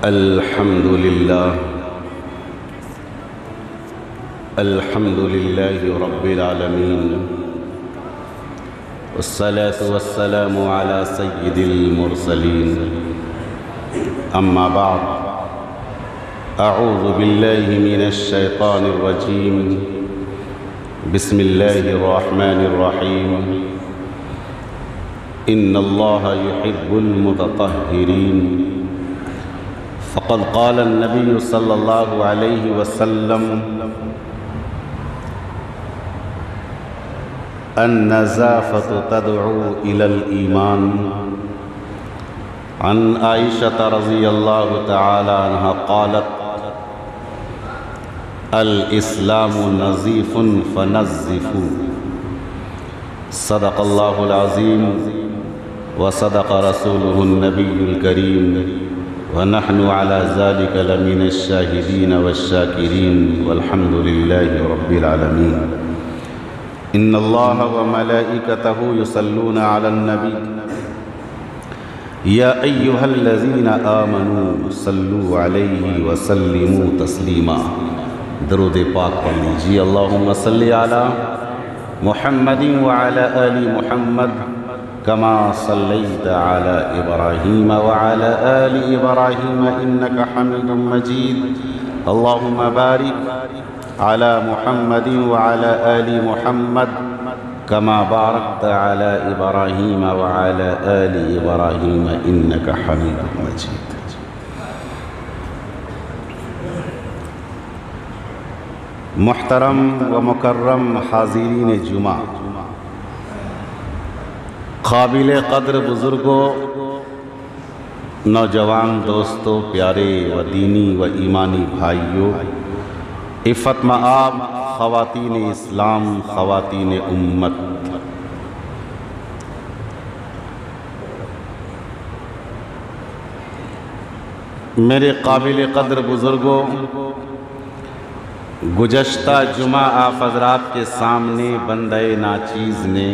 الحمد لله رب العالمين، والصلاة والسلام على سيد المرسلين. أما بعد، أعوذ بالله من الشيطان الرجيم. بسم الله الرحمن الرحيم. إن الله يحب المتطهرين. فقد قال النبي صلى الله عليه وسلم: النزافة تدعو إلى الإيمان. عن عائشة رضي الله تعالى عنها قالت: الإسلام نظيف فنظفوا. صدق الله العظيم وصدق رسوله النبي الكريم، ونحن على ذلك لمن الشاهدين والشاكرين، والحمد لله رب العالمين. إن الله وملائكته يصلون على النبي يا أيها الذين آمنوا صلوا عليه وسلموا تسليما. درود پاک پڑھ لیجیے. اللہم صلی علی محمد وعلى آل محمد كما صليت على إبراهيم وعلى آل إبراهيم إنك حميد مجيد. اللهم بارك على محمد وعلى آل محمد كما باركت على إبراهيم وعلى آل إبراهيم إنك حميد مجيد. محترم و مکرم حاضرین جمعہ، قابل قدر بزرگوں، نوجوان دوستوں، پیارے و دینی و ایمانی بھائیوں، عفت مآب خواتین اسلام، خواتین امت، میرے قابل قدر بزرگوں، گزشتہ جمعہ آپ حضرات کے سامنے بندہ ناچیز نے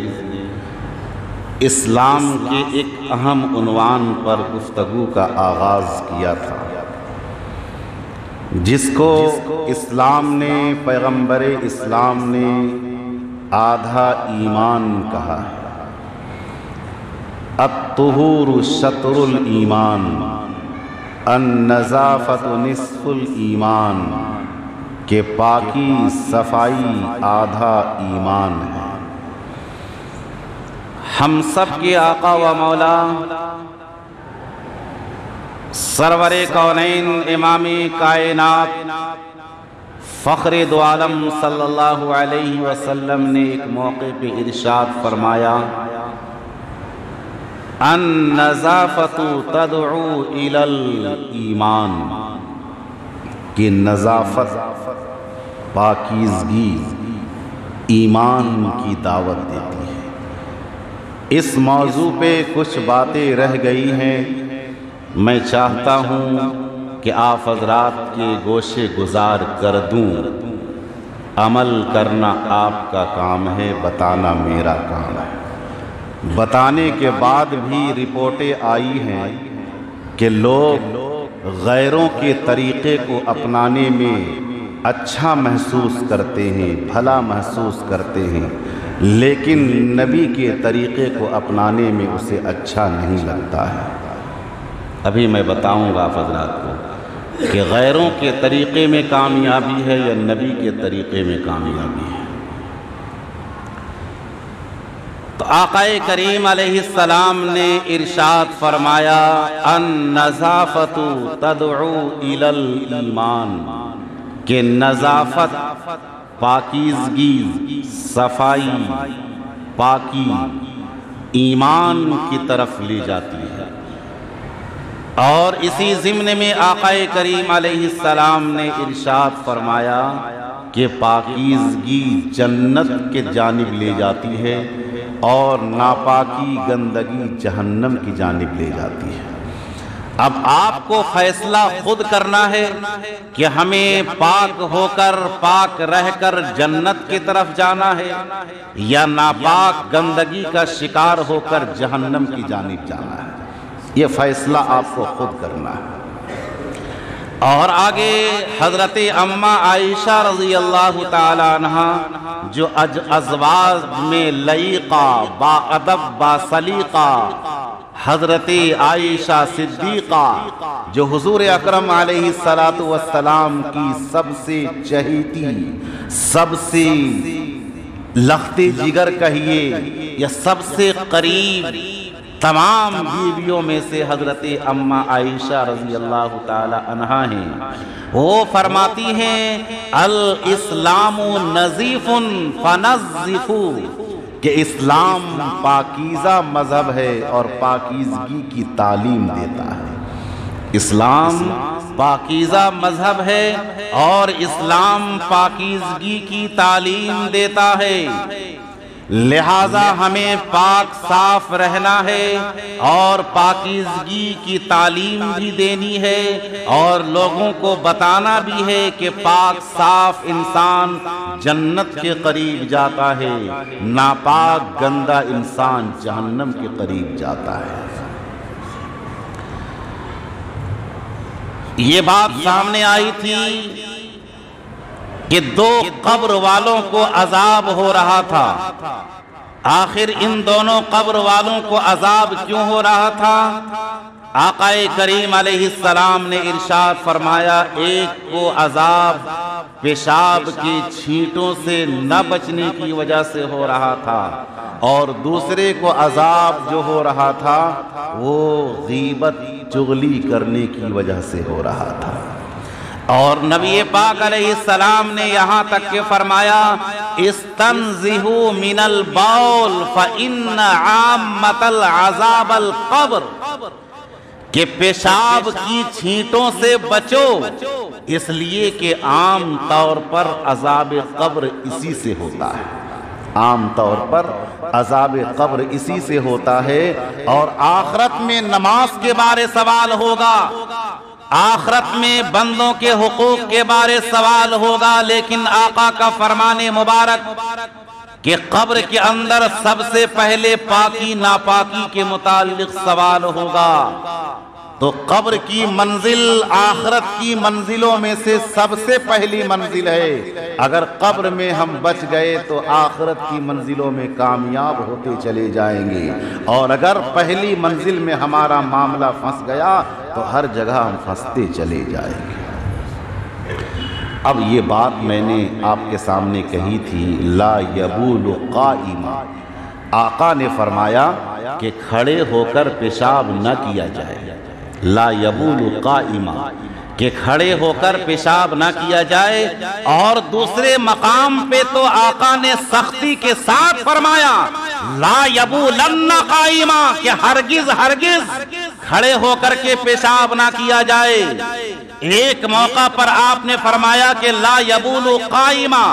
اسلام کے ایک اہم عنوان پر گفتگو کا آغاز کیا تھا، جس کو اسلام نے، پیغمبر اسلام نے آدھا ایمان کہا ہے. الطہور شطر الایمان، النظافت نصف الایمان، کہ پاکی صفائی آدھا ایمان ہے. ہم سب کے آقا و مولا سرور کونین، امام کائنات، فخر دو عالم صلی اللہ علیہ وسلم نے ایک موقع پہ ارشاد فرمایا: النظافت تدعو الی الایمان، کہ نظافت، پاکیزگی ایمان کی دعوت دیتی ہے. اس موضوع پہ کچھ باتیں رہ گئی ہیں، میں چاہتا ہوں کہ آپ حضرات کے گوشے گزار کر دوں. عمل کرنا آپ کا کام ہے، بتانا میرا کام ہے. بتانے کے بعد بھی رپورٹیں آئی ہیں کہ لوگ غیروں کے طریقے کو اپنانے میں اچھا محسوس کرتے ہیں، بھلا محسوس کرتے ہیں، لیکن نبی کے طریقے کو اپنانے میں اسے اچھا نہیں لگتا ہے. ابھی میں بتاؤں گا آپ حضرات کو کہ غیروں کے طریقے میں کامیابی ہے یا نبی کے طریقے میں کامیابی ہے. تو آقا کریم علیہ السلام نے ارشاد فرمایا: النظافت تدعو الی الایمان، کہ نظافت، پاکیزگی، صفائی، پاکی ایمان کی طرف لی جاتی ہے. اور اسی ضمن میں آقا کریم علیہ السلام نے ارشاد فرمایا کہ پاکیزگی جنت کے جانب لے جاتی ہے اور ناپاکی، گندگی جہنم کی جانب لے جاتی ہے. اب آپ کو فیصلہ خود کرنا ہے کہ ہمیں پاک ہو کر، پاک رہ کر جنت کی طرف جانا ہے یا ناپاک گندگی کا شکار ہو کر جہنم کی جانب جانا ہے. یہ فیصلہ آپ کو خود کرنا ہے. اور آگے حضرت اماں عائشہ رضی اللہ تعالی عنہ جو ازواج میں لئیقہ با ادب با سلیقہ حضرت عائشہ صدیقہ جو حضور اکرم علیہ السلام کی سب سے چہیتی، سب سے لخت جگر کہیے یا سب سے قریب تمام بیویوں میں سے حضرت اماں عائشہ رضی اللہ تعالی عنہا ہیں. وہ فرماتی ہیں الاسلام نظیف فنظفوا، کہ اسلام پاکیزہ مذہب ہے اور پاکیزگی کی تعلیم دیتا ہے. اسلام پاکیزہ مذہب ہے اور اسلام پاکیزگی کی تعلیم دیتا ہے. لہذا ہمیں پاک صاف رہنا ہے اور پاکیزگی کی تعلیم بھی دینی ہے اور لوگوں کو بتانا بھی ہے کہ پاک صاف انسان جنت کے قریب جاتا ہے، ناپاک گندا انسان جہنم کے قریب جاتا ہے. یہ بات سامنے آئی تھی کہ دو قبر والوں کو عذاب ہو رہا تھا. آخر ان دونوں قبر والوں کو عذاب کیوں ہو رہا تھا؟ آقا کریم علیہ السلام نے ارشاد فرمایا ایک کو عذاب پیشاب کی چھینٹوں سے نہ بچنے کی وجہ سے ہو رہا تھا اور دوسرے کو عذاب جو ہو رہا تھا وہ غیبت چغلی کرنے کی وجہ سے ہو رہا تھا. اور نبی پاک علیہ السلام نے یہاں تک کہ فرمایا استنزہوا من البول فإن عامۃ العذاب القبر، کہ پیشاب کی چھینٹوں سے بچو اس لیے کہ عام طور پر عذاب قبر اسی سے ہوتا ہے. عام طور پر عذاب قبر اسی سے ہوتا ہے. اور آخرت میں نماز کے بارے سوال ہوگا، آخرت میں بندوں کے حقوق کے بارے سوال ہوگا، لیکن آقا کا فرمان مبارک کہ قبر کے اندر سب سے پہلے پاکی ناپاکی کے متعلق سوال ہوگا. تو قبر کی منزل آخرت کی منزلوں میں سے سب سے پہلی منزل ہے. اگر قبر میں ہم بچ گئے تو آخرت کی منزلوں میں کامیاب ہوتے چلے جائیں گے، اور اگر پہلی منزل میں ہمارا معاملہ پھنس گیا تو ہر جگہ ہم پھنستے چلے جائیں گے. اب یہ بات میں نے آپ کے سامنے کہی تھی لا یبول قائما. آقا نے فرمایا کہ کھڑے ہو کر پیشاب نہ کیا جائے. لا یبول قائما، کہ کھڑے ہو کر پیشاب نہ کیا جائے. اور دوسرے مقام پہ تو آقا نے سختی کے ساتھ فرمایا لا یبولن قائما، کہ ہرگز ہرگز کھڑے ہو کر کے پیشاب نہ کیا جائے. ایک موقع پر آپ نے فرمایا کہ لا یبول قائما،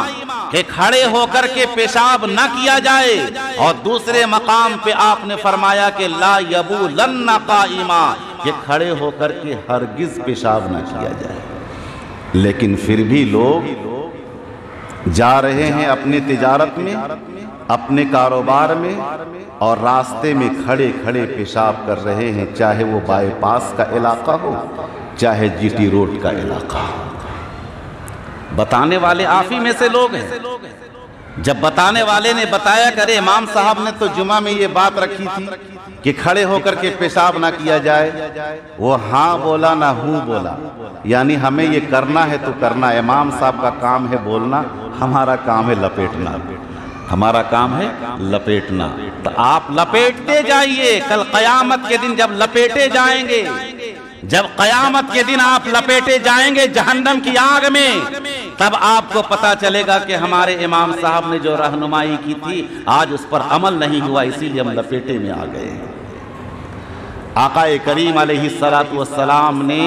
کہ کھڑے ہو کر کے پیشاب نہ کیا جائے، اور دوسرے مقام پہ آپ نے فرمایا کہ لا یبولن قائما، کہ کھڑے ہو کر کے ہرگز پیشاب نہ کیا جائے. لیکن پھر بھی لوگ جا رہے ہیں اپنے تجارت میں، اپنے کاروبار میں، اور راستے میں کھڑے کھڑے پیشاب کر رہے ہیں، چاہے وہ بائی پاس کا علاقہ ہو چاہے جی ٹی روڈ کا علاقہ. بتانے والے آپ ہی میں سے لوگ ہیں. جب بتانے والے نے بتایا کرے امام صاحب نے تو جمعہ میں یہ بات رکھی تھی کہ کھڑے ہو کر کے پیشاب نہ کیا جائے، وہ ہاں بولا نہ ہوں بولا، یعنی ہمیں یہ کرنا ہے تو کرنا. امام صاحب کا کام ہے بولنا، ہمارا کام ہے لپیٹنا. ہمارا کام ہے لپیٹنا. تو آپ لپیٹتے جائیے. کل قیامت کے دن جب لپیٹے جائیں گے، جب قیامت کے دن آپ لپیٹے جائیں گے جہنم کی آگ میں، تب آپ کو پتا چلے گا کہ ہمارے امام صاحب نے جو رہنمائی کی تھی آج اس پر عمل نہیں ہوا، اسی لیے ہم لپیٹے میں آ گئے. آقا کریم علیہ السلام نے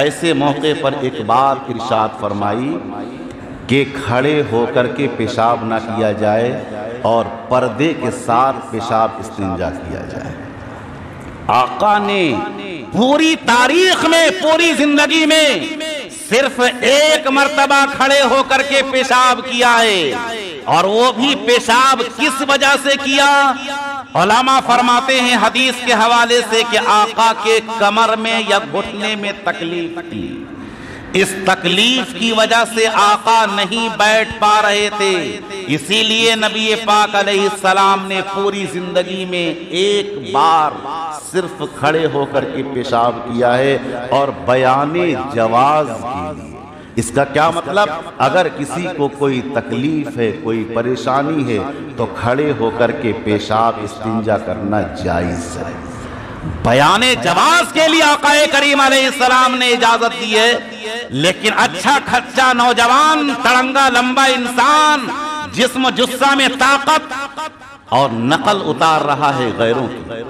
ایسے موقع پر ایک بات ارشاد فرمائی کہ کھڑے ہو کر کے پیشاب نہ کیا جائے اور پردے کے ساتھ پیشاب استنجا کیا جائے. آقا نے پوری تاریخ میں، پوری زندگی میں صرف ایک مرتبہ کھڑے ہو کر کے پیشاب کیا ہے، اور وہ بھی پیشاب کس وجہ سے کیا؟ علماء فرماتے ہیں حدیث کے حوالے سے کہ آقا کے کمر میں یا گھٹنے میں تکلیف تھی. اس تکلیف کی وجہ سے آقا نہیں بیٹھ پا رہے تھے، اسی لیے نبی پاک علیہ السلام نے پوری زندگی میں ایک بار صرف کھڑے ہو کر کے پیشاب کیا ہے، اور بیان جواز کی۔ اس کا کیا مطلب؟ اگر کسی کو کوئی تکلیف ہے، کوئی پریشانی ہے، تو کھڑے ہو کر کے پیشاب استنجا کرنا جائز ہے۔ بیان جواز کے لیے آقا کریم علیہ السلام نے اجازت دی ہے، لیکن اچھا کھچا نوجوان، تڑنگا لمبا انسان، جسم و جثہ میں طاقت، اور نقل اتار رہا ہے غیروں کی،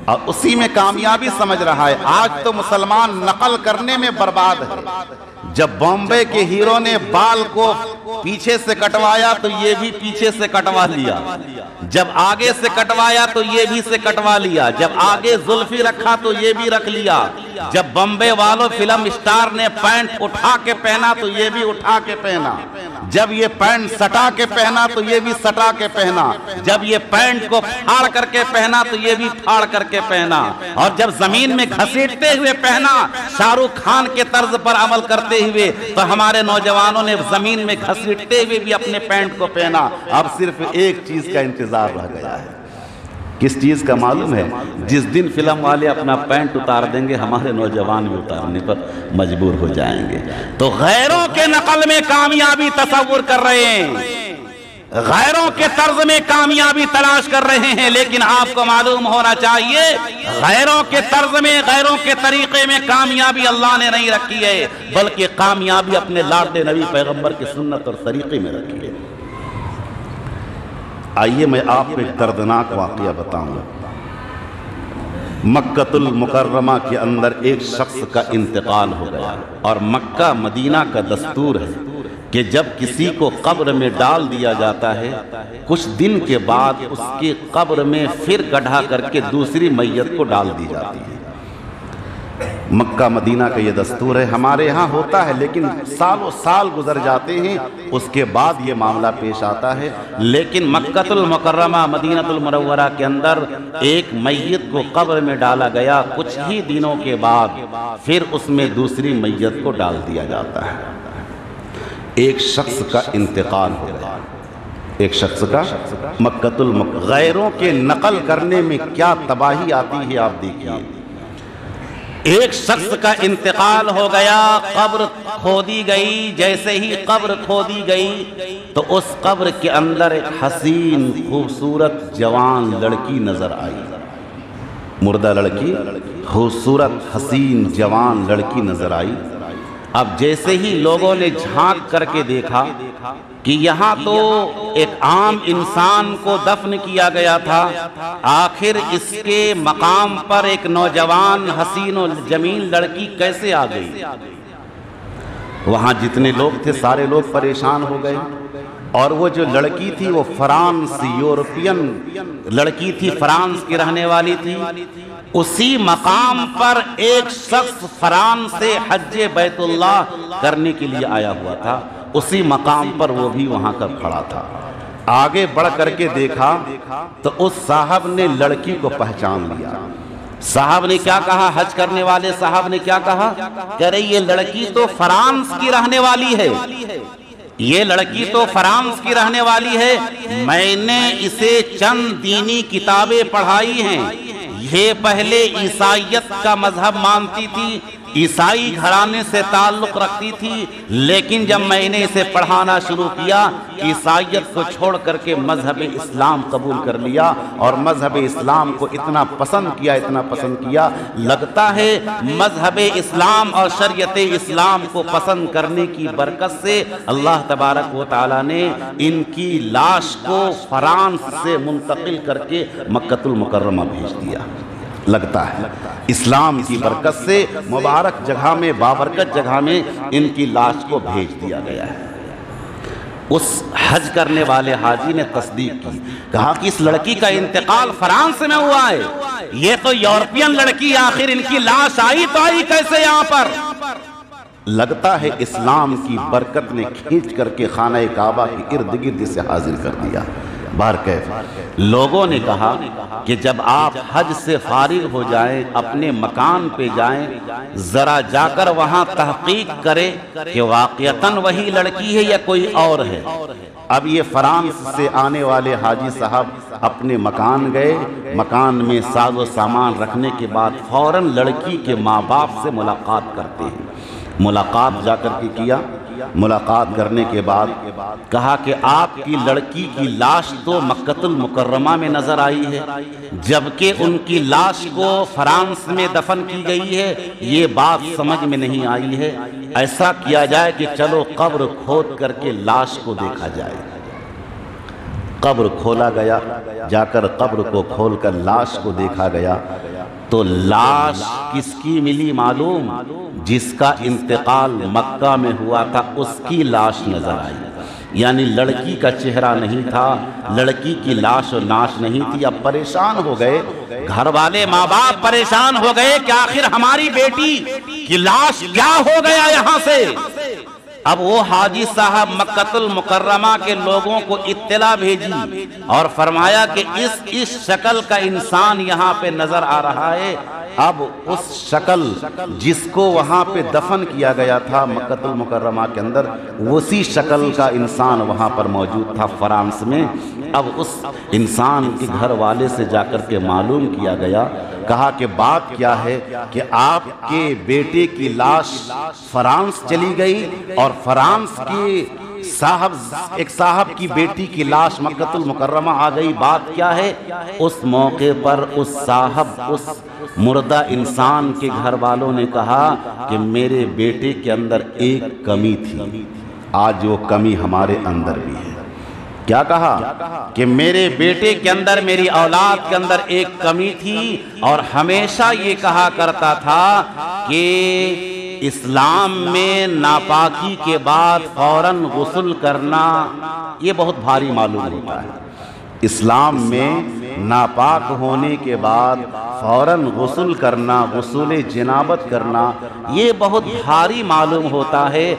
اور اسی میں کامیابی سمجھ رہا ہے۔ آج تو مسلمان نقل کرنے میں برباد ہے۔ جب بامبے کے ہیرو نے بال کو پیچھے سے کٹوایا تو یہ بھی پیچھے سے کٹوا لیا، جب آگے سے کٹوایا تو یہ بھی سے کٹوا لیا، جب آگے زلفی رکھا تو یہ بھی رکھ لیا، جب بمبے والوں فلم اسٹار نے پینٹ اٹھا کے پہنا تو یہ بھی اٹھا کے پہنا، جب یہ پینٹ سٹا کے پہنا تو یہ بھی سٹا کے پہنا، جب یہ پینٹ کو پھاڑ کر کے پہنا تو یہ بھی پھاڑ کر کے پہنا، اور جب زمین میں گھسیٹتے ہوئے پہنا شاہ رخ خان کے طرز پر عمل کرتے ہوئے، تو ہمارے نوجوانوں نے زمین میں گھسیٹتے ہوئے بھی اپنے پینٹ کو پہنا۔ اب صرف ایک چیز کا انتظار رہ گیا ہے۔ کس چیز کا معلوم ہے؟ جس دن فلم والے اپنا پینٹ اتار دیں گے، ہمارے نوجوان بھی اتارنے پر مجبور ہو جائیں گے۔ تو غیروں کے نقل میں کامیابی تصور کر رہے ہیں، غیروں کے طرز میں کامیابی تلاش کر رہے ہیں، لیکن آپ کو معلوم ہونا چاہیے غیروں کے طرز میں، غیروں کے طریقے میں کامیابی اللہ نے نہیں رکھی ہے، بلکہ کامیابی اپنے لاڈلے نبی پیغمبر کی سنت اور طریقے میں رکھی ہے۔ آئیے میں آپ کو ایک دردناک واقعہ بتاؤں۔ مکہ المکرمہ کے اندر ایک شخص کا انتقال ہو گیا، اور مکہ مدینہ کا دستور ہے کہ جب کسی کو قبر میں ڈال دیا جاتا ہے، کچھ دن کے بعد اس کی قبر میں پھر گڑھا کر کے دوسری میت کو ڈال دی جاتی ہے۔ مکہ مدینہ کا یہ دستور ہے، ہمارے ہاں ہوتا ہے، لیکن سالوں سال گزر جاتے ہیں، اس کے بعد یہ معاملہ پیش آتا ہے۔ لیکن مکہ المکرمہ مدینہ المنورہ کے اندر ایک میت کو قبر میں ڈالا گیا، کچھ ہی دنوں کے بعد پھر اس میں دوسری میت کو ڈال دیا جاتا ہے۔ ایک شخص کا انتقال ہو گیا، ایک شخص کا مکہ غیروں کے نقل کرنے میں کیا تباہی آتی ہے آپ دیکھیے۔ ایک شخص کا انتقال ہو گیا، قبر کھودی گئی، جیسے ہی قبر کھودی گئی تو اس قبر کے اندر ایک حسین خوبصورت جوان لڑکی نظر آئی، مردہ لڑکی، خوبصورت حسین جوان لڑکی نظر آئی۔ اب جیسے ہی لوگوں نے جھانک کر کے دیکھا کہ یہاں تو ایک عام انسان کو دفن کیا گیا تھا، آخر اس کے مقام پر ایک نوجوان حسین و جمیل لڑکی کیسے آ گئی؟ وہاں جتنے لوگ تھے سارے لوگ پریشان ہو گئے، اور وہ جو لڑکی تھی وہ فرانس، یورپین لڑکی تھی، فرانس کی رہنے والی تھی۔ اسی مقام پر ایک شخص فرانس سے حج بیت اللہ کرنے کے لیے آیا ہوا تھا، اسی مقام پر وہ بھی وہاں کا کھڑا تھا۔ آگے بڑھ کر کے دیکھا تو اس صاحب نے لڑکی کو پہچان لیا۔ صاحب نے کیا کہا؟ حج کرنے والے صاحب نے کیا کہا؟ کہہ رہے یہ لڑکی تو فرانس کی رہنے والی ہے، یہ لڑکی تو فرانس کی رہنے والی ہے، میں نے اسے چند دینی کتابیں پڑھائی ہیں، یہ پہلے عیسائیت کا مذہب مانتی تھی، عیسائی گھرانے سے تعلق رکھتی تھی، لیکن جب میں نے اسے پڑھانا شروع کیا، عیسائیت کو چھوڑ کر کے مذہب اسلام قبول کر لیا، اور مذہب اسلام کو اتنا پسند کیا، اتنا پسند کیا، لگتا ہے مذہب اسلام اور شریعت اسلام کو پسند کرنے کی برکت سے اللہ تبارک و تعالی نے ان کی لاش کو فرانس سے منتقل کر کے مکہ المکرمہ بھیج دیا۔ لگتا ہے اسلام کی برکت سے مبارک جگہ میں، بابرکت جگہ میں ان کی لاش کو بھیج دیا گیا ہے۔ اس حج کرنے والے حاجی نے تصدیق کی، کہا کہ اس لڑکی کا انتقال فرانس میں ہوا ہے، یہ تو یورپین لڑکی، آخر ان کی لاش آئی تو آئی کیسے یہاں پر؟ لگتا ہے اسلام کی برکت نے کھینچ کر کے خانہ کعبہ کے ارد گرد سے حاضر کر دیا۔ بہرکیف لوگوں نے کہا کہ جب آپ حج سے فارغ ہو جائیں اپنے مکان پہ جائیں ذرا جا کر وہاں تحقیق کریں کہ واقعتاً وہی لڑکی ہے یا کوئی اور ہے۔ اب یہ فرانس سے آنے والے حاجی صاحب اپنے مکان گئے، مکان میں ساز و سامان رکھنے کے بعد فوراً لڑکی کے ماں باپ سے ملاقات کرتے ہیں۔ ملاقات جا کر کے کیا، ملاقات کرنے کے بعد کہا کہ آپ کی لڑکی کی لاش تو مکہ المکرمہ میں نظر آئی ہے، جبکہ ان کی لاش کو فرانس میں دفن کی گئی ہے، یہ بات سمجھ میں نہیں آئی ہے۔ ایسا کیا جائے کہ چلو قبر کھود کر کے لاش کو دیکھا جائے۔ قبر کھولا گیا، جا کر قبر کو کھول کر لاش کو دیکھا گیا تو لاش کس کی ملی معلوم؟ جس کا انتقال مکہ میں ہوا تھا اس کی لاش نظر آئی، یعنی لڑکی کا چہرہ نہیں تھا، لڑکی کی لاش و ناش نہیں تھی۔ اب پریشان ہو گئے گھر والے، ماں باپ پریشان ہو گئے کہ آخر ہماری بیٹی کی لاش کیا ہو گیا یہاں سے۔ اب وہ حاجی صاحب مکہ المکرمہ کے لوگوں کو اطلاع بھیجی اور فرمایا کہ اس شکل کا انسان یہاں پہ نظر آ رہا ہے۔ اب اس شکل جس کو وہاں پہ دفن کیا گیا تھا مکہ المکرمہ کے اندر، اسی شکل کا انسان وہاں پر موجود تھا فرانس میں۔ اب اس انسان کے گھر والے سے جا کر کے معلوم کیا گیا، کہا کہ بات کیا ہے کہ آپ کے بیٹے کی لاش فرانس چلی گئی اور فرانس کی ایک صاحب کی بیٹی کی لاش مکہ المکرمہ آ گئی۔ بات کیا ہے؟ اس موقع پر اس صاحب، اس مردہ انسان کے گھر والوں نے کہا کہ میرے بیٹے کے اندر ایک کمی تھی، آج وہ کمی ہمارے اندر بھی ہے۔ کیا کہا؟ کہ میرے بیٹے کے اندر، میری اولاد کے اندر ایک کمی تھی، اور ہمیشہ یہ کہا کرتا تھا کہ اسلام میں ناپاکی کے بعد فوراً غسل کرنا یہ بہت بھاری معلوم ہوتا ہے۔ اسلام میں ناپاک ہونے کے بعد فوراً غسل کرنا، غسل جنابت کرنا، یہ بہت بھاری معلوم ہوتا ہے۔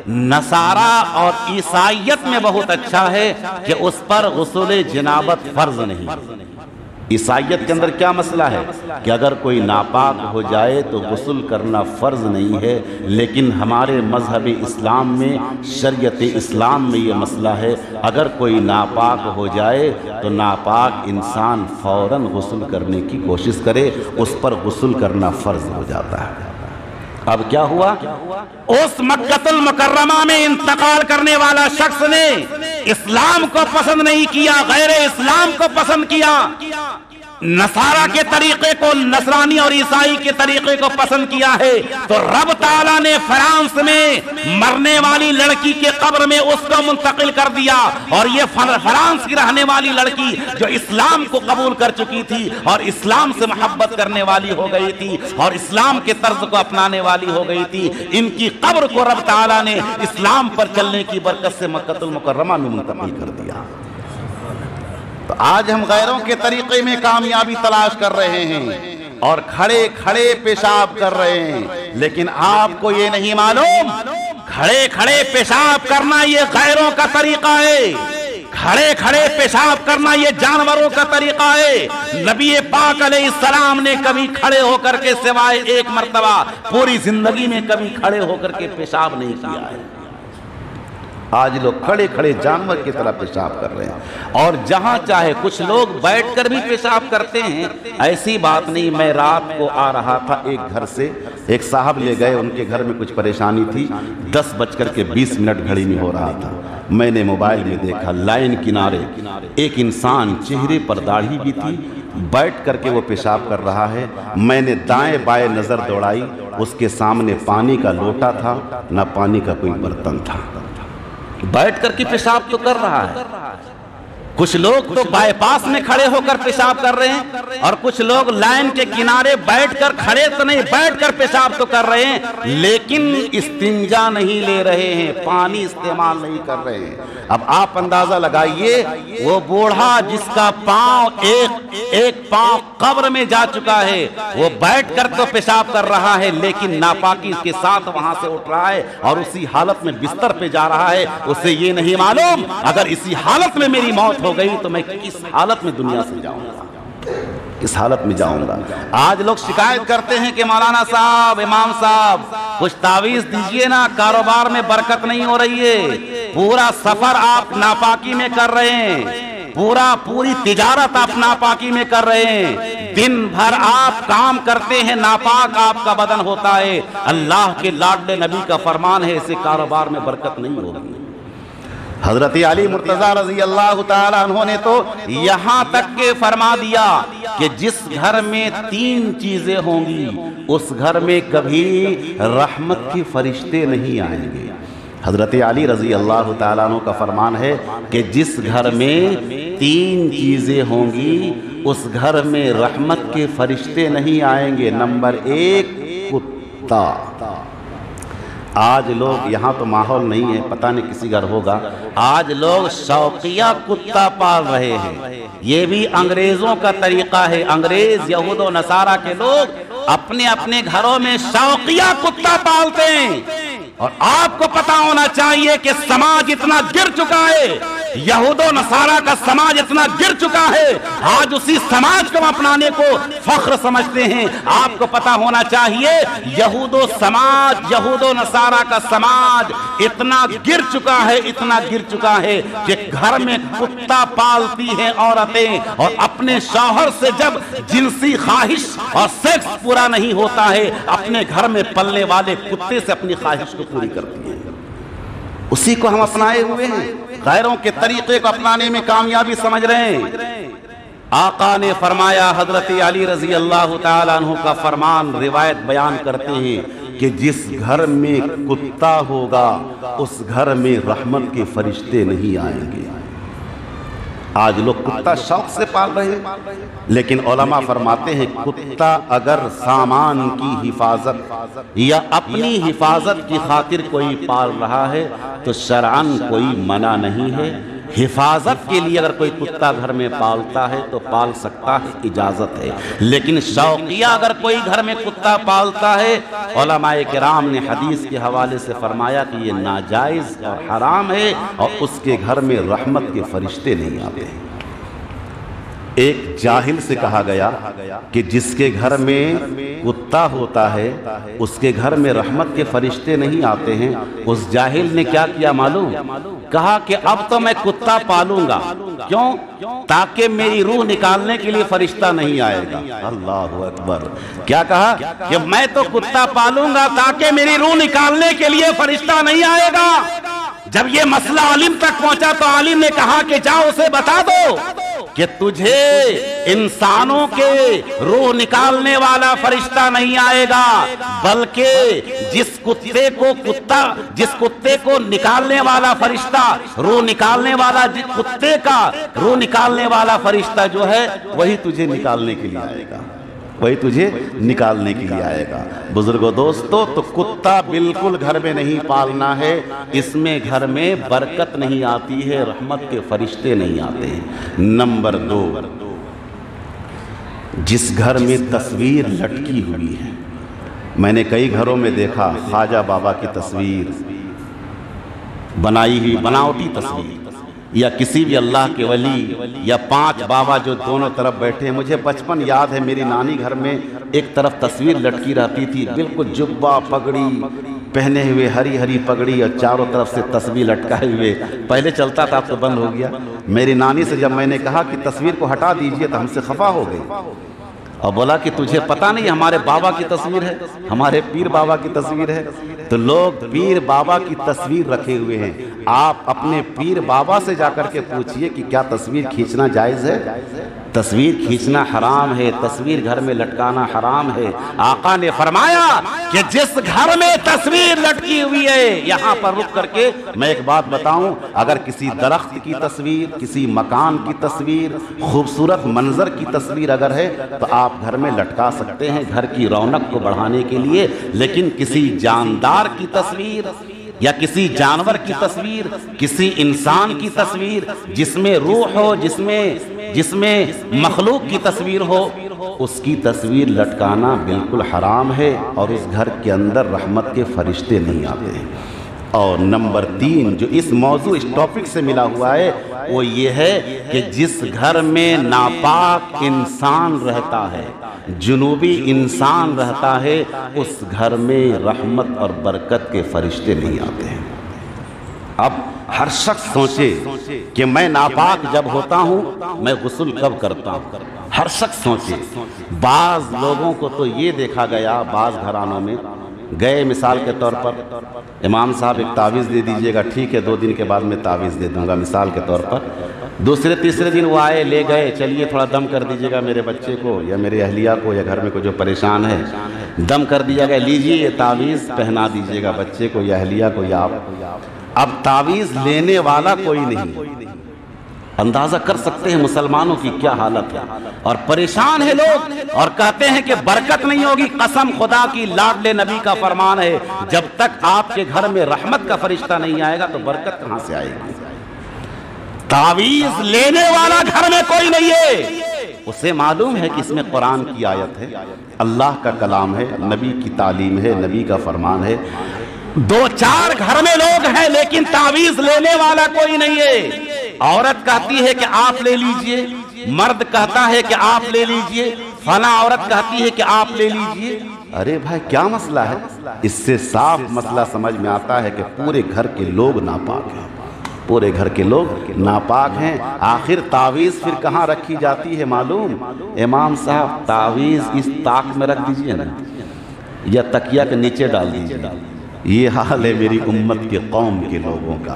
نصارہ اور عیسائیت میں بہت اچھا ہے کہ اس پر غسل جنابت فرض نہیں۔ عیسائیت کے اندر کیا مسئلہ ہے کہ اگر کوئی ناپاک ہو جائے تو غسل کرنا فرض نہیں ہے، لیکن ہمارے مذہب اسلام میں، شریعت اسلام میں یہ مسئلہ ہے، اگر کوئی ناپاک ہو جائے تو ناپاک انسان فوراً غسل کرنے کی کوشش کرے، اس پر غسل کرنا فرض ہو جاتا ہے۔ اب کیا ہوا؟ اس مکہ المکرمہ میں انتقال کرنے والا شخص نے اسلام کو پسند نہیں کیا، غیر اسلام کو پسند کیا، نصارہ کے طریقے کو، نصرانی اور عیسائی کے طریقے کو پسند کیا ہے، تو رب تعالیٰ نے فرانس میں مرنے والی لڑکی کے قبر میں اس کو منتقل کر دیا، اور یہ فرانس کی رہنے والی لڑکی جو اسلام کو قبول کر چکی تھی اور اسلام سے محبت کرنے والی ہو گئی تھی اور اسلام کے طرز کو اپنانے والی ہو گئی تھی، ان کی قبر کو رب تعالیٰ نے اسلام پر چلنے کی برکت سے مکہ المکرمہ میں منتقل کر دیا۔ تو آج ہم غیروں کے طریقے میں کامیابی تلاش کر رہے ہیں اور کھڑے کھڑے پیشاب کر رہے ہیں، لیکن آپ کو یہ نہیں معلوم کھڑے کھڑے پیشاب کرنا یہ غیروں کا طریقہ ہے، کھڑے کھڑے پیشاب کرنا یہ جانوروں کا طریقہ ہے۔ نبی پاک علیہ السلام نے کبھی کھڑے ہو کر کے سوائے ایک مرتبہ پوری زندگی میں کبھی کھڑے ہو کر کے پیشاب نہیں کیا ہے۔ آج لوگ کھڑے کھڑے جانور کی طرح پیشاب کر رہے ہیں، اور جہاں چاہے کچھ لوگ بیٹھ کر بھی پیشاب کرتے ہیں۔ ایسی بات نہیں، میں رات کو آ رہا تھا ایک گھر سے، ایک صاحب لے گئے، ان کے گھر میں کچھ پریشانی تھی، 10:20 گھڑی میں ہو رہا تھا۔ میں نے موبائل میں دیکھا لائن کنارے ایک انسان، چہرے پر داڑھی بھی تھی، بیٹھ کر کے وہ پیشاب کر رہا ہے۔ میں نے دائیں بائیں نظر دوڑائی، اس کے سامنے پانی کا لوٹا تھا، نہ پانی کا کوئی برتن تھا، بیٹھ کر کے پیشاب تو کر رہا ہے۔ کچھ لوگ تو بائی پاس میں کھڑے ہو کر پیشاب کر رہے ہیں، اور کچھ لوگ لائن کے کنارے بیٹھ کر، کھڑے تو نہیں، بیٹھ کر پیشاب تو کر رہے ہیں، لیکن استنجا نہیں لے رہے ہیں، پانی استعمال نہیں کر رہے ہیں۔ اب آپ اندازہ لگائیے، وہ بوڑھا جس کا پاؤں ایک پاؤں قبر میں جا چکا ہے، وہ بیٹھ کر تو پیشاب کر رہا ہے، لیکن ناپاکی کے ساتھ وہاں سے اٹھ رہا ہے اور اسی حالت میں بستر پہ جا رہا ہے۔ اسے یہ نہیں معلوم اگر اسی حالت میں میری موت موت ہو گئی تو میں کس حالت میں دنیا سے جاؤں گا، کس حالت میں جاؤں گا۔ آج لوگ شکایت کرتے ہیں کہ مولانا صاحب، امام صاحب کچھ تعویذ دیجئے نا، کاروبار میں برکت نہیں ہو رہی ہے، پورا سفر آپ ناپاکی میں کر رہے ہیں، پوری تجارت آپ ناپاکی میں کر رہے ہیں، دن بھر آپ کام کرتے ہیں، ناپاک آپ کا بدن ہوتا ہے۔ اللہ کے لاڈلے نبی کا فرمان ہے، اسے کاروبار میں برکت نہیں ہوگی۔ حضرت علی مرتضیٰ رضی اللہ تعالیٰ عنہ نے تو یہاں تک کہ فرما دیا کہ جس گھر میں 3 چیزیں ہوں گی اس گھر میں کبھی رحمت کے فرشتے نہیں آئیں گے۔ حضرت علی رضی اللہ تعالیٰ عنہ کا فرمان ہے کہ جس گھر میں 3 چیزیں ہوں گی اس گھر میں رحمت کے فرشتے نہیں آئیں گے۔ نمبر 1 کتا۔ آج لوگ، یہاں تو ماحول نہیں ہے، پتہ نہیں کسی گھر ہوگا، آج لوگ شوقیہ کتا پال رہے ہیں۔ یہ بھی انگریزوں کا طریقہ ہے۔ انگریز، یہود و نصارہ کے لوگ اپنے اپنے گھروں میں شوقیہ کتا پالتے ہیں، اور آپ کو پتا ہونا چاہیے کہ سماج اتنا گر چکا ہے، یہود و نصارہ کا سماج اتنا گر چکا ہے، آج اسی سماج کو اپنانے کو فخر سمجھتے ہیں۔ آپ کو پتا ہونا چاہیے یہود و نصارہ کا سماج اتنا گر چکا ہے، اتنا گر چکا ہے کہ گھر میں کتا پالتی ہیں عورتیں، اور اپنے شوہر سے جب جنسی خواہش اور سیکس پورا نہیں ہوتا ہے اپنے گھر میں پلنے والے کتے سے اپنی خواہش کو پوری کرتی ہیں۔ اسی کو ہم اپنائے ہوئے ہیں، غیروں کے طریقے کو اپنانے میں کامیابی سمجھ رہے ہیں۔ آقا نے فرمایا، حضرت علی رضی اللہ تعالیٰ عنہ کا فرمان روایت بیان کرتے ہیں کہ جس گھر میں کتا ہوگا اس گھر میں رحمت کے فرشتے نہیں آئیں گے۔ آج لوگ کتا شوق سے پال رہے ہیں، لیکن علماء فرماتے ہیں کتا اگر سامان کی حفاظت یا اپنی حفاظت کی خاطر کوئی پال رہا ہے تو شرعاً کوئی منع نہیں ہے۔ حفاظت کے لیے اگر کوئی کتا گھر میں پالتا ہے تو پال سکتا ہے، اجازت ہے، لیکن شوقیہ اگر کوئی گھر میں کتا پالتا ہے، علماء کرام نے حدیث کے حوالے سے فرمایا کہ یہ ناجائز اور حرام ہے، اور اس کے گھر میں رحمت کے فرشتے نہیں آتے ہیں۔ ایک جاہل سے کہا گیا کہ جس کے گھر میں کتا ہوتا ہے اس کے گھر میں رحمت کے فرشتے نہیں آتے ہیں۔ اس جاہل نے کیا کیا معلوم؟ کہا کہ اب تو میں کتا پالوں گا، کیوں؟ تاکہ میری روح نکالنے کے لیے فرشتہ نہیں آئے گا۔ اللہ اکبر! کیا کہا کہ میں تو کتا پالوں گا تاکہ میری روح نکالنے کے لیے فرشتہ نہیں آئے گا۔ جب یہ مسئلہ عالم تک پہنچا تو عالم نے کہا کہ جاؤ اسے بتا دو کہ تجھے انسانوں کے روح نکالنے والا فرشتہ نہیں آئے گا، بلکہ جس کتے کو نکالنے والا فرشتہ، روح نکالنے والا، جس کتے کا روح نکالنے والا فرشتہ جو ہے وہی تجھے نکالنے کے لیے آئے گا، وہی تجھے نکالنے کے لیے آئے گا۔ بزرگوں، دوستو، تو کتا بالکل گھر میں نہیں پالنا ہے، اس میں گھر میں برکت نہیں آتی ہے، رحمت کے فرشتے نہیں آتے ہیں۔ نمبر 2، جس گھر میں تصویر لٹکی ہوئی ہے، میں نے کئی گھروں میں دیکھا خواجہ بابا کی تصویر بنائی ہوئی، بناوٹی تصویر، یا کسی بھی اللہ کے ولی، یا 5 بابا جو دونوں طرف بیٹھے ہیں۔ مجھے بچپن یاد ہے، میری نانی گھر میں ایک طرف تصویر لٹکی رہتی تھی، بالکل جبہ پگڑی پہنے ہوئے، ہری ہری پگڑی، اور چاروں طرف سے تصویر لٹکائے ہوئے۔ پہلے چلتا تھا، اب تو بند ہو گیا۔ میری نانی سے جب میں نے کہا کہ تصویر کو ہٹا دیجئے تو ہم سے خفا ہو گئی، اور بولا کہ تجھے پتہ نہیں ہمارے بابا کی تصویر ہے، ہمارے پیر بابا کی تصویر ہے۔ تو لوگ پیر بابا کی تصویر رکھے ہوئے ہیں، آپ اپنے پیر بابا سے جا کر کے پوچھئے کہ کیا تصویر کھینچنا جائز ہے؟ تصویر کھینچنا حرام ہے، تصویر گھر میں لٹکانا حرام ہے۔ آقا نے فرمایا کہ جس گھر میں تصویر لٹکی ہوئی ہے، یہاں پر رک کر کے میں ایک بات بتاؤں، اگر کسی درخت کی تصویر، کسی مکان کی تصویر، خوبصورت منظر کی تصویر اگر ہے تو آپ گھر میں لٹکا سکتے ہیں گھر کی رونق کو بڑھانے کے لیے، لیکن کسی جاندار کی تصویر یا کسی جانور کی تصویر، کسی انسان کی تصویر جس میں روح ہو، جس میں مخلوق کی تصویر ہو، اس کی تصویر لٹکانا بالکل حرام ہے، اور اس گھر کے اندر رحمت کے فرشتے نہیں آتے ہیں۔ اور نمبر 3 جو اس موضوع اس ٹاپک سے ملا ہوا ہے وہ یہ ہے کہ جس گھر میں ناپاک انسان رہتا ہے، جنوبی انسان رہتا ہے، اس گھر میں رحمت اور برکت کے فرشتے نہیں آتے ہیں۔ اب ہر شخص سوچے کہ میں ناپاک جب ہوتا ہوں میں غسل کب کرتا ہوں۔ ہر شخص سوچے۔ بعض لوگوں کو تو یہ دیکھا گیا، بعض گھرانوں میں گئے، مثال کے طور پر امام صاحب ایک تعویذ دے دیجئے گا، ٹھیک ہے 2 دن کے بعد میں تعویذ دے دوں گا مثال کے طور پر۔ دوسرے تیسرے دن وہ آئے، لے گئے، چلیے تھوڑا دم کر دیجئے گا میرے بچے کو یا میرے اہلیہ کو یا گھر میں کوئی جو پریشان ہے، دم کر دیا گیا، لیجئے یہ تعویذ پہنا دیجئے گا بچے کو یا اہلیہ کو یا آپ۔ اب تعویذ لینے والا کوئی نہیں۔ اندازہ کر سکتے ہیں مسلمانوں کی کیا حالت ہے، اور پریشان ہیں لوگ اور کہتے ہیں کہ برکت نہیں ہوگی۔ قسم خدا کی، لاڈلے نبی کا فرمان ہے جب تک آپ کے گھر میں رحمت کا فرشتہ نہیں آئے گا تو برکت کہاں سے آئے گی؟ تعویذ لینے والا گھر میں کوئی نہیں ہے، اسے معلوم ہے کہ اس میں قرآن کی آیت ہے، اللہ کا کلام ہے، نبی کی تعلیم ہے، نبی کا فرمان ہے۔ 2-4 گھر میں لوگ ہیں لیکن تعویذ لینے والا کوئی نہیں ہے۔ عورت کہتی ہے کہ آپ لے لیجئے، مرد کہتا ہے کہ آپ لے لیجئے، فلاں عورت کہتی ہے کہ آپ لے لیجئے۔ ارے بھائی کیا مسئلہ ہے؟ اس سے صاف مسئلہ سمجھ میں آتا ہے کہ پورے گھر کے لوگ ناپاک ہیں، پورے گھر کے لوگ ناپاک ہیں۔ آخر تعویذ پھر کہاں رکھی جاتی ہے معلوم؟ امام صاحب تعویذ اس طاق میں رکھ دیجئے نا، یا تکیہ کے نیچے ڈال دیجئے۔ یہ حال ہے میری امت کے قوم کے لوگوں کا،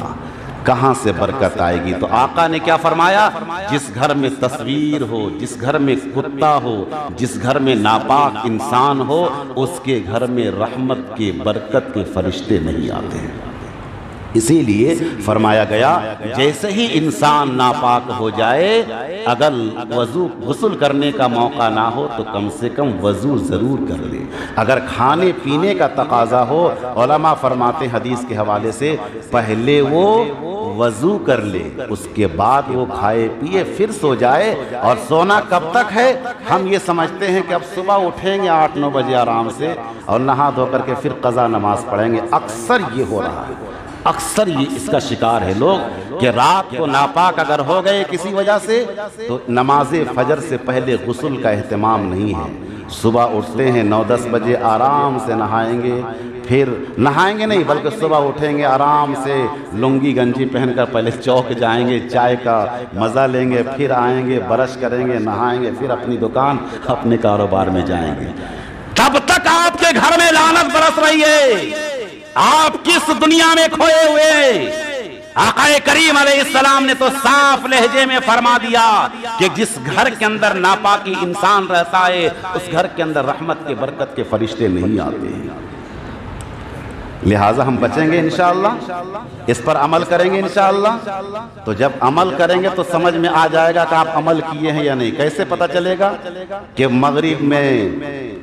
کہاں سے برکت آئے گی؟ تو آقا نے کیا فرمایا؟ جس گھر میں تصویر ہو، جس گھر میں کتا ہو، جس گھر میں ناپاک انسان ہو، اس کے گھر میں رحمت کے برکت کے فرشتے نہیں آتے ہیں۔ اسی لیے فرمایا گیا جیسے ہی انسان ناپاک ہو جائے، اگر غسل کرنے کا موقع نہ ہو تو کم سے کم وضو ضرور کر لے۔ اگر کھانے پینے کا تقاضا ہو، علماء فرماتے ہیں حدیث کے حوالے سے، پہلے وہ وضو کر لے، اس کے بعد وہ کھائے پیے پھر سو جائے۔ اور سونا کب تک ہے؟ ہم یہ سمجھتے ہیں کہ اب صبح اٹھیں گے 8-9 بجے آرام سے اور نہا دھو کر کے پھر قضا نماز پڑھیں گے۔ اکثر یہ ہو رہا ہے، اکثر یہ اس کا شکار ہے لوگ کہ رات کو ناپاک اگر ہو گئے کسی وجہ سے تو نماز فجر سے پہلے غسل کا اہتمام نہیں ہے۔ صبح اٹھتے ہیں 9-10 بجے، آرام سے نہائیں گے، پھر نہائیں گے نہیں بلکہ صبح اٹھیں گے آرام سے لنگی گنجی پہن کر پہلے چوک جائیں گے، چائے کا مزہ لیں گے، پھر آئیں گے، برش کریں گے، نہائیں گے، پھر اپنی دکان اپنے کاروبار میں جائیں گے۔ تب تک آپ کے گھر میں لعنت برس رہی ہے، آپ کس دنیا میں کھوئے ہوئے؟ آقا کریم علیہ السلام نے تو صاف لہجے میں فرما دیا کہ جس گھر کے اندر ناپاکی انسان رہتا ہے اس گھر کے اندر رحمت کے برکت کے فرشتے نہیں آتے ہیں۔ لہٰذا ہم بچیں گے انشاءاللہ، اس پر عمل کریں گے انشاءاللہ۔ تو جب عمل کریں گے تو سمجھ میں آ جائے گا کہ آپ عمل کیے ہیں یا نہیں۔ کیسے پتہ چلے گا؟ کہ مغرب میں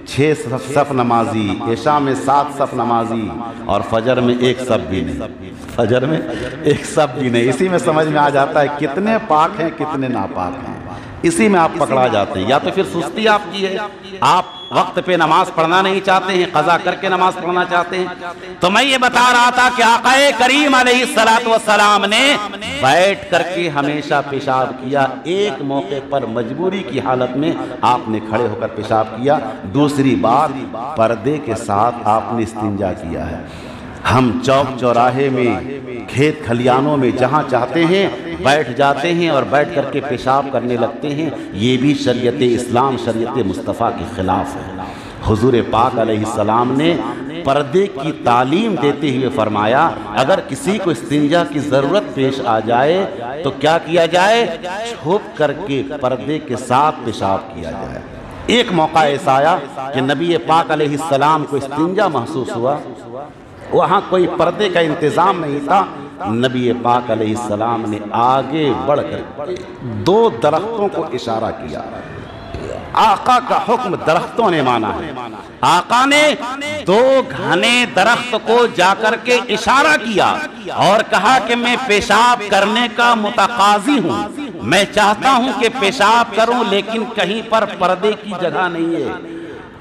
6 صف نمازی، عشاء میں 7 صف نمازی اور فجر میں 1 صف بھی نہیں، فجر میں 1 صف بھی نہیں۔ اسی میں سمجھ میں آ جاتا ہے کتنے پاک ہیں کتنے ناپاک ہیں، اسی میں آپ پکڑا جاتے ہیں۔ یا تو پھر سستی آپ کی ہے، آپ وقت پہ نماز پڑھنا نہیں چاہتے ہیں، قضا کر کے نماز پڑھنا چاہتے ہیں۔ تو میں یہ بتا رہا تھا کہ آقا کریم علیہ السلام نے بیٹھ کر کے ہمیشہ پیشاب کیا۔ ایک موقع پر مجبوری کی حالت میں آپ نے کھڑے ہو کر پیشاب کیا۔ دوسری بات پردے کے ساتھ آپ نے استنجا کیا ہے۔ ہم چوک چوراہے میں، کھیت کھلیانوں میں جہاں چاہتے ہیں بیٹھ جاتے ہیں اور بیٹھ کر کے پیشاب کرنے لگتے ہیں۔ یہ بھی شریعت اسلام، شریعت مصطفیٰ کے خلاف ہے۔ حضور پاک علیہ السلام نے پردے کی تعلیم دیتے ہوئے فرمایا اگر کسی کو استنجا کی ضرورت پیش آ جائے تو کیا کیا جائے؟ چھپ کر کے پردے کے ساتھ پیشاب کیا جائے۔ ایک موقع ایسا آیا کہ نبی پاک علیہ السلام کو استنجا محسوس ہوا، وہاں کوئی پردے کا انتظام نہیں تھا۔ نبی پاک علیہ السلام نے آگے بڑھ کر 2 درختوں کو اشارہ کیا۔ آقا کا حکم درختوں نے مانا ہے۔ آقا نے 2 گھنے درخت کو جا کر کے اشارہ کیا اور کہا کہ میں پیشاب کرنے کا متقاضی ہوں، میں چاہتا ہوں کہ پیشاب کروں لیکن کہیں پر پردے کی جگہ نہیں ہے۔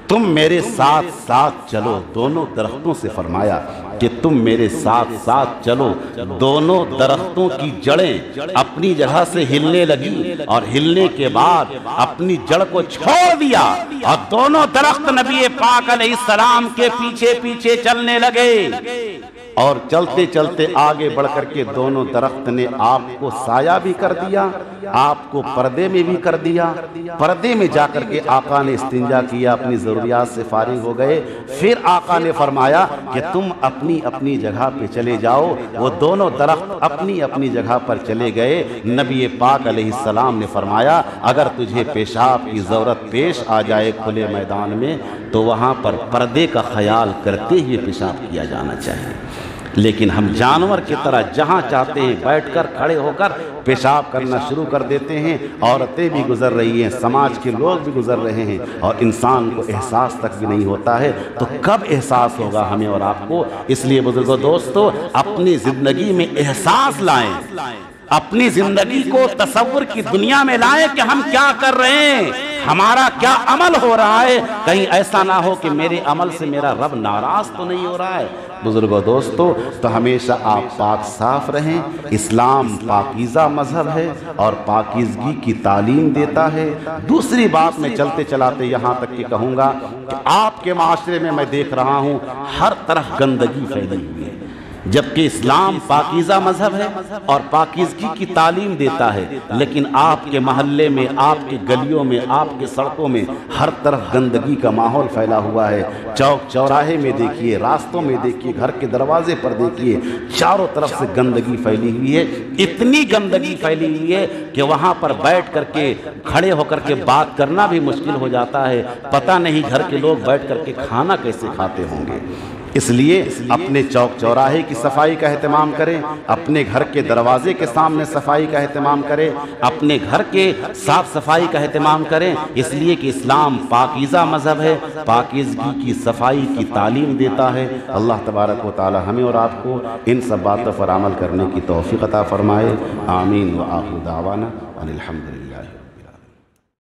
تم میرے ساتھ ساتھ چلو، دونوں درختوں سے فرمایا کہ تم میرے ساتھ ساتھ چلو۔ دونوں درختوں کی جڑیں اپنی جگہ سے ہلنے لگی اور ہلنے کے بعد اپنی جڑ کو چھوڑ دیا اور دونوں درخت نبی پاک علیہ السلام کے پیچھے پیچھے چلنے لگے، اور چلتے چلتے آگے بڑھ کر کے دونوں درخت نے آپ کو سایہ بھی کر دیا، آپ کو پردے میں بھی کر دیا۔ پردے میں جا کر کے آقا نے استنجا کیا، اپنی ضروریات سے فارغ ہو گئے۔ پھر آقا نے فرمایا کہ تم اپنی اپنی جگہ پہ چلے جاؤ۔ وہ دونوں درخت اپنی اپنی جگہ پر چلے گئے۔ نبی پاک علیہ السلام نے فرمایا اگر تجھے پیشاب کی ضرورت پیش آ جائے کھلے میدان میں تو وہاں پر پردے کا خیال کرتے ہوئے پیشاب کیا جانا چاہیے، لیکن ہم جانور کی طرح جہاں چاہتے ہیں بیٹھ کر کھڑے ہو کر پیشاب کرنا شروع کر دیتے ہیں۔ عورتیں بھی گزر رہی ہیں، سماج کے لوگ بھی گزر رہے ہیں، اور انسان کو احساس تک بھی نہیں ہوتا ہے، تو کب احساس ہوگا ہمیں اور آپ کو؟ اس لیے بزرگوں دوستو، اپنی زندگی میں احساس لائیں، اپنی زندگی کو تصور کی دنیا میں لائیں کہ ہم کیا کر رہے ہیں، ہمارا کیا عمل ہو رہا ہے، کہیں ایسا نہ ہو کہ میرے عمل سے میرا رب ناراض تو نہیں ہو رہا ہے۔ بزرگوں دوستو، تو ہمیشہ آپ پاک صاف رہیں۔ اسلام پاکیزہ مذہب ہے اور پاکیزگی کی تعلیم دیتا ہے۔ دوسری بات میں چلتے چلاتے یہاں تک کہ کہوں گا کہ آپ کے معاشرے میں میں دیکھ رہا ہوں ہر طرف گندگی پھیلی ہوئی ہے، جبکہ اسلام پاکیزہ مذہب ہے اور پاکیزگی کی تعلیم دیتا ہے، لیکن آپ کے محلے میں، آپ کے گلیوں میں، آپ کے سڑکوں میں ہر طرف گندگی کا ماحول پھیلا ہوا ہے۔ چوک چوراہے میں دیکھیے، راستوں میں دیکھیے، گھر کے دروازے پر دیکھیے، چاروں طرف سے گندگی پھیلی ہوئی ہے۔ اتنی گندگی پھیلی ہوئی ہے کہ وہاں پر بیٹھ کر کے کھڑے ہو کر کے بات کرنا بھی مشکل ہو جاتا ہے، پتہ نہیں گھر کے لوگ بیٹھ کر کے کھانا کیسے کھاتے ہوں گے۔ اس لیے اپنے چوک چوراہے کی صفائی کا اہتمام کریں، اپنے گھر کے دروازے کے سامنے صفائی کا اہتمام کریں، اپنے گھر کے صاف صفائی کا اہتمام کریں، اس لیے کہ اسلام پاکیزہ مذہب ہے، پاکیزگی کی صفائی کی تعلیم دیتا ہے۔ اللہ تبارک و تعالی ہمیں اور آپ کو ان سب باتوں پر عمل کرنے کی توفیق عطا فرمائے۔ آمین وآخر دعوانا ان الحمدللہ۔